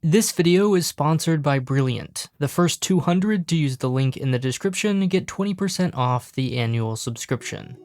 This video is sponsored by Brilliant. The first 200 to use the link in the description get 20% off the annual subscription.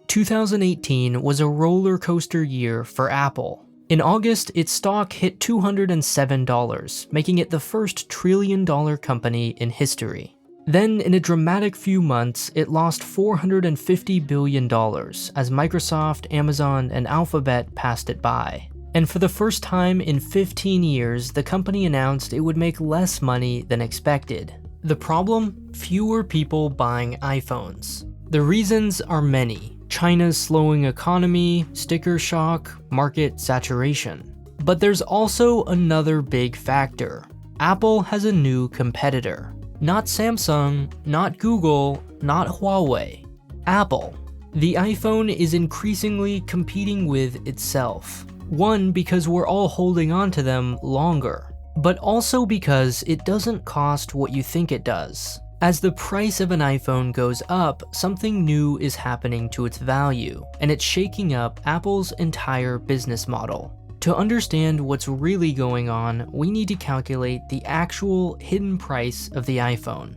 2018 was a roller coaster year for Apple. In August, its stock hit $207, making it the first trillion-dollar company in history. Then, in a dramatic few months, it lost $450 billion as Microsoft, Amazon, and Alphabet passed it by. And for the first time in 15 years, the company announced it would make less money than expected. The problem? Fewer people buying iPhones. The reasons are many. China's slowing economy, sticker shock, market saturation. But there's also another big factor. Apple has a new competitor. Not Samsung, not Google, not Huawei. Apple. The iPhone is increasingly competing with itself. One, because we're all holding on to them longer, but also because it doesn't cost what you think it does. As the price of an iPhone goes up, something new is happening to its value, and it's shaking up Apple's entire business model. To understand what's really going on, we need to calculate the actual hidden price of the iPhone.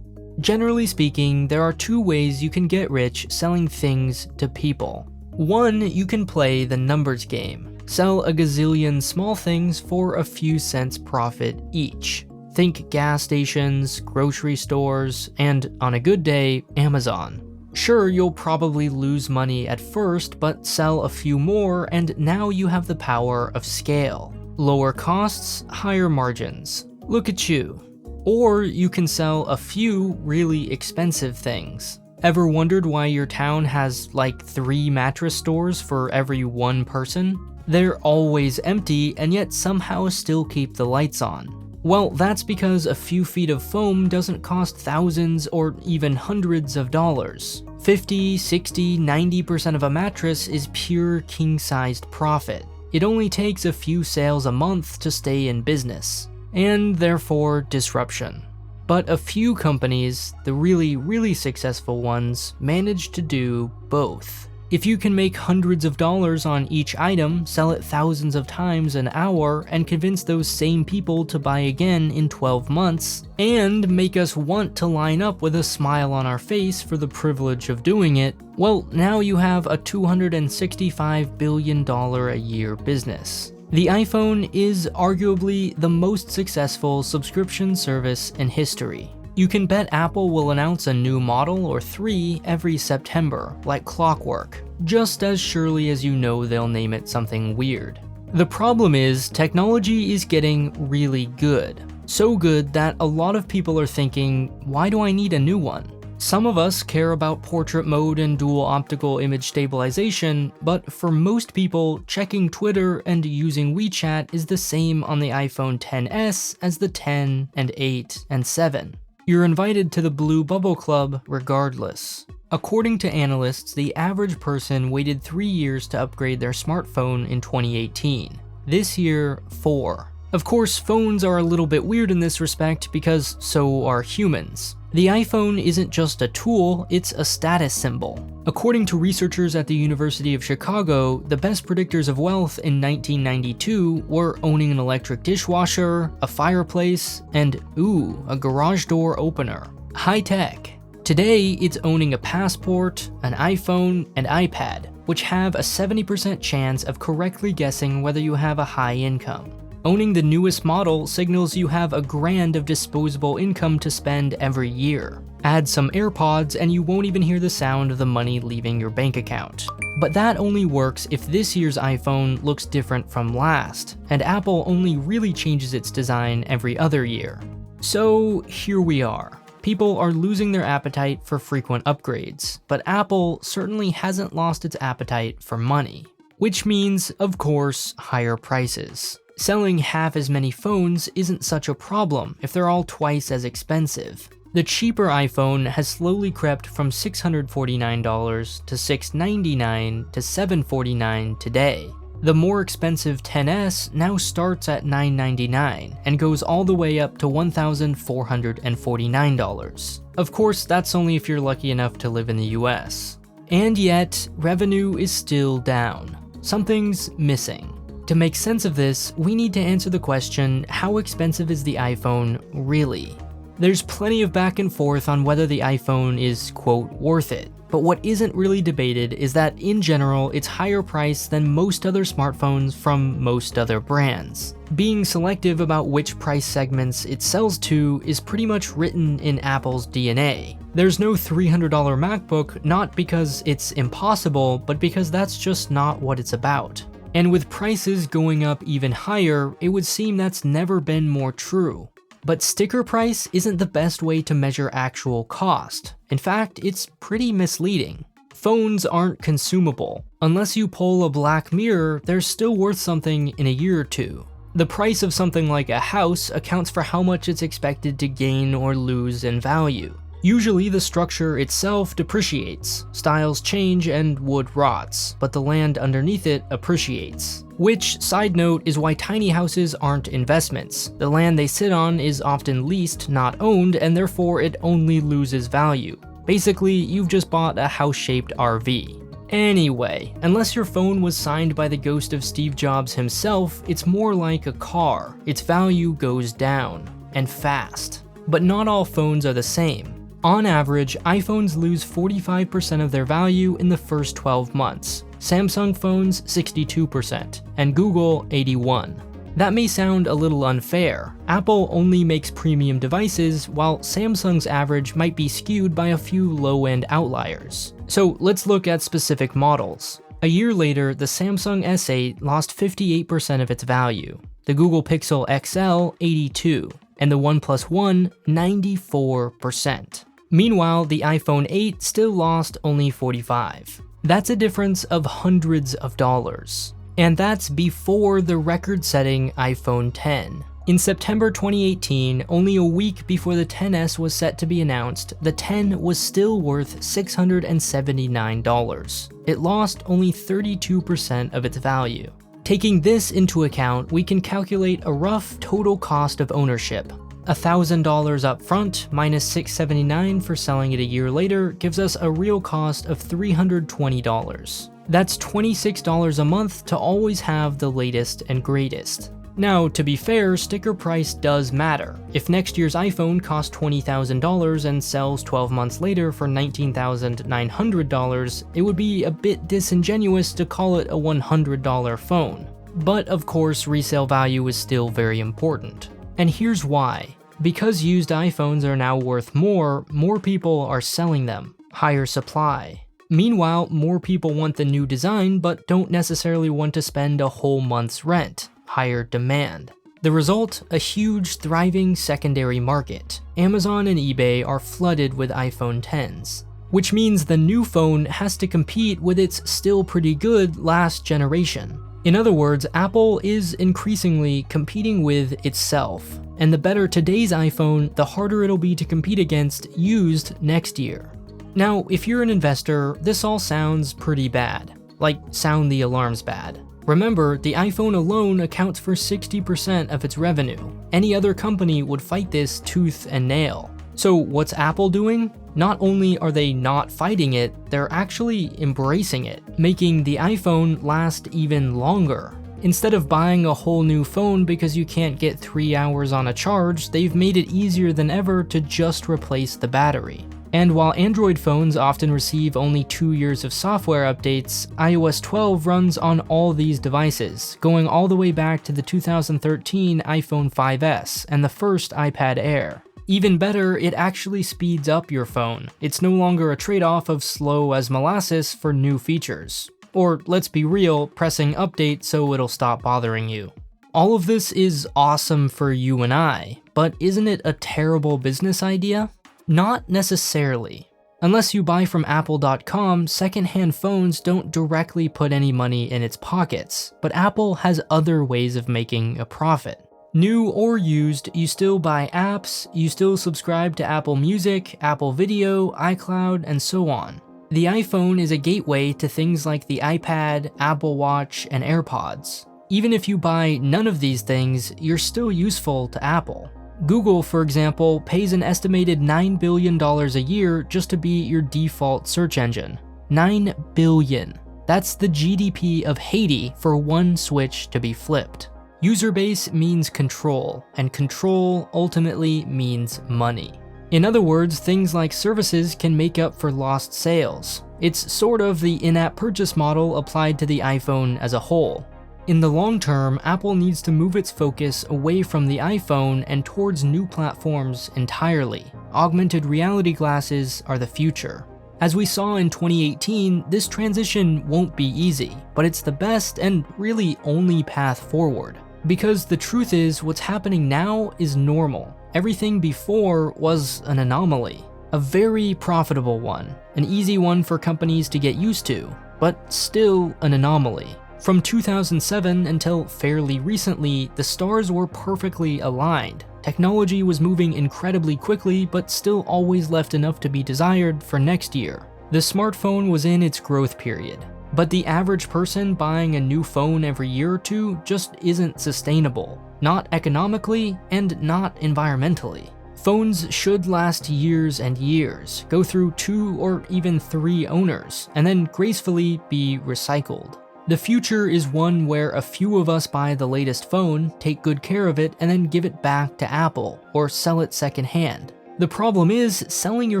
Generally speaking, there are two ways you can get rich selling things to people. One, you can play the numbers game. Sell a gazillion small things for a few cents profit each. Think gas stations, grocery stores, and on a good day, Amazon. Sure, you'll probably lose money at first, but sell a few more and now you have the power of scale. Lower costs, higher margins. Look at you. Or you can sell a few really expensive things. Ever wondered why your town has like 3 mattress stores for every one person? They're always empty and yet somehow still keep the lights on. Well, that's because a few feet of foam doesn't cost thousands or even hundreds of dollars. 50, 60, 90% of a mattress is pure king-sized profit. It only takes a few sales a month to stay in business, and therefore disruption. But a few companies, the really successful ones, manage to do both. If you can make hundreds of dollars on each item, sell it thousands of times an hour, and convince those same people to buy again in 12 months, and make us want to line up with a smile on our face for the privilege of doing it, well, now you have a $265 billion a year business. The iPhone is arguably the most successful subscription service in history. You can bet Apple will announce a new model or 3 every September, like clockwork, just as surely as you know they'll name it something weird. The problem is, technology is getting really good. So good that a lot of people are thinking, why do I need a new one? Some of us care about portrait mode and dual optical image stabilization, but for most people, checking Twitter and using WeChat is the same on the iPhone XS as the 10 and 8 and 7. You're invited to the Blue Bubble Club regardless. According to analysts, the average person waited 3 years to upgrade their smartphone in 2018. This year, 4. Of course, phones are a little bit weird in this respect because so are humans. The iPhone isn't just a tool, it's a status symbol. According to researchers at the University of Chicago, the best predictors of wealth in 1992 were owning an electric dishwasher, a fireplace, and a garage door opener. High tech. Today, it's owning a passport, an iPhone, and iPad, which have a 70% chance of correctly guessing whether you have a high income. Owning the newest model signals you have $1,000 of disposable income to spend every year. Add some AirPods and you won't even hear the sound of the money leaving your bank account. But that only works if this year's iPhone looks different from last, and Apple only really changes its design every other year. So here we are. People are losing their appetite for frequent upgrades, but Apple certainly hasn't lost its appetite for money. Which means, of course, higher prices. Selling half as many phones isn't such a problem if they're all twice as expensive. The cheaper iPhone has slowly crept from $649 to $699 to $749 today. The more expensive XS now starts at $999 and goes all the way up to $1,449. Of course, that's only if you're lucky enough to live in the US. And yet, revenue is still down. Something's missing. To make sense of this, we need to answer the question, how expensive is the iPhone really? There's plenty of back and forth on whether the iPhone is, quote, worth it. But what isn't really debated is that in general, it's higher priced than most other smartphones from most other brands. Being selective about which price segments it sells to is pretty much written in Apple's DNA. There's no $300 MacBook, not because it's impossible, but because that's just not what it's about. And with prices going up even higher, it would seem that's never been more true. But sticker price isn't the best way to measure actual cost. In fact, it's pretty misleading. Phones aren't consumable. Unless you pull a Black Mirror, they're still worth something in a year or two. The price of something like a house accounts for how much it's expected to gain or lose in value. Usually the structure itself depreciates, styles change, and wood rots, but the land underneath it appreciates. Which, side note, is why tiny houses aren't investments. The land they sit on is often leased, not owned, and therefore it only loses value. Basically, you've just bought a house-shaped RV. Anyway, unless your phone was signed by the ghost of Steve Jobs himself, it's more like a car. Its value goes down, and fast. But not all phones are the same. On average, iPhones lose 45% of their value in the first 12 months, Samsung phones 62%, and Google 81%. That may sound a little unfair. Apple only makes premium devices, while Samsung's average might be skewed by a few low-end outliers. So let's look at specific models. A year later, the Samsung S8 lost 58% of its value, the Google Pixel XL 82%, and the OnePlus One 94%. Meanwhile, the iPhone 8 still lost only 45%. That's a difference of hundreds of dollars. And that's before the record-setting iPhone X. In September 2018, only a week before the XS was set to be announced, the X was still worth $679. It lost only 32% of its value. Taking this into account, we can calculate a rough total cost of ownership. $1,000 up front minus $679 for selling it a year later gives us a real cost of $320. That's $26 a month to always have the latest and greatest. Now, to be fair, sticker price does matter. If next year's iPhone costs $20,000 and sells 12 months later for $19,900, it would be a bit disingenuous to call it a $100 phone. But of course, resale value is still very important. And here's why. Because used iPhones are now worth more people are selling them. Higher supply. Meanwhile, more people want the new design but don't necessarily want to spend a whole month's rent. Higher demand. The result, a huge, thriving secondary market. Amazon and eBay are flooded with iPhone Xs. Which means the new phone has to compete with its still pretty good last generation. In other words, Apple is increasingly competing with itself. And the better today's iPhone, the harder it'll be to compete against used next year. Now, if you're an investor, this all sounds pretty bad. Like, sound the alarms bad. Remember, the iPhone alone accounts for 60% of its revenue. Any other company would fight this tooth and nail. So what's Apple doing? Not only are they not fighting it, they're actually embracing it, making the iPhone last even longer. Instead of buying a whole new phone because you can't get 3 hours on a charge, they've made it easier than ever to just replace the battery. And while Android phones often receive only 2 years of software updates, iOS 12 runs on all these devices, going all the way back to the 2013 iPhone 5S and the first iPad Air. Even better, it actually speeds up your phone. It's no longer a trade-off of slow as molasses for new features. Or, let's be real, pressing update so it'll stop bothering you. All of this is awesome for you and I, but isn't it a terrible business idea? Not necessarily. Unless you buy from Apple.com, secondhand phones don't directly put any money in its pockets, but Apple has other ways of making a profit. New or used, you still buy apps, you still subscribe to Apple Music, Apple Video, iCloud, and so on. The iPhone is a gateway to things like the iPad, Apple Watch, and AirPods. Even if you buy none of these things, you're still useful to Apple. Google, for example, pays an estimated $9 billion a year just to be your default search engine. $9 billion. That's the GDP of Haiti for one switch to be flipped. User base means control, and control ultimately means money. In other words, things like services can make up for lost sales. It's sort of the in-app purchase model applied to the iPhone as a whole. In the long term, Apple needs to move its focus away from the iPhone and towards new platforms entirely. Augmented reality glasses are the future. As we saw in 2018, this transition won't be easy, but it's the best and really only path forward. Because the truth is, what's happening now is normal. Everything before was an anomaly. A very profitable one, an easy one for companies to get used to, but still an anomaly. From 2007 until fairly recently, the stars were perfectly aligned. Technology was moving incredibly quickly, but still always left enough to be desired for next year. The smartphone was in its growth period, but the average person buying a new phone every year or two just isn't sustainable, not economically and not environmentally. Phones should last years and years, go through 2 or even 3 owners, and then gracefully be recycled. The future is one where a few of us buy the latest phone, take good care of it, and then give it back to Apple, or sell it secondhand. The problem is, selling your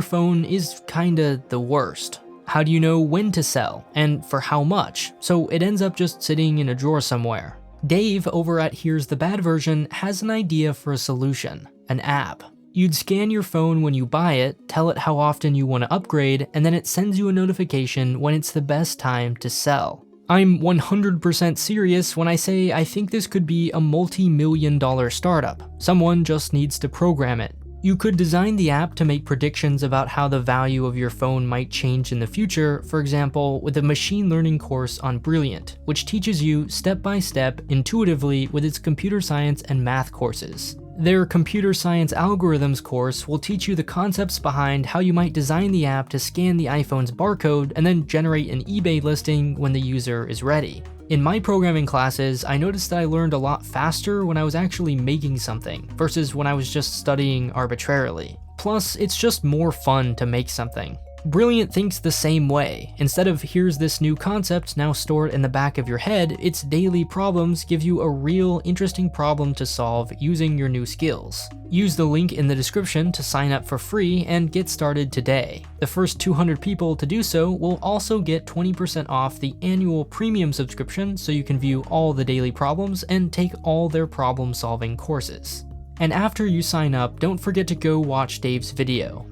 phone is kinda the worst. How do you know when to sell, and for how much? So it ends up just sitting in a drawer somewhere. Dave over at Here's the Bad Version has an idea for a solution, an app. You'd scan your phone when you buy it, tell it how often you want to upgrade, and then it sends you a notification when it's the best time to sell. I'm 100% serious when I say I think this could be a multi-million-dollar startup. Someone just needs to program it. You could design the app to make predictions about how the value of your phone might change in the future, for example, with a machine learning course on Brilliant, which teaches you step by step, intuitively with its computer science and math courses. Their computer science algorithms course will teach you the concepts behind how you might design the app to scan the iPhone's barcode and then generate an eBay listing when the user is ready. In my programming classes, I noticed that I learned a lot faster when I was actually making something, versus when I was just studying arbitrarily. Plus, it's just more fun to make something. Brilliant thinks the same way. Instead of here's this new concept now stored in the back of your head, its daily problems give you a real interesting problem to solve using your new skills. Use the link in the description to sign up for free and get started today. The first 200 people to do so will also get 20% off the annual premium subscription so you can view all the daily problems and take all their problem-solving courses. And after you sign up, don't forget to go watch Dave's video.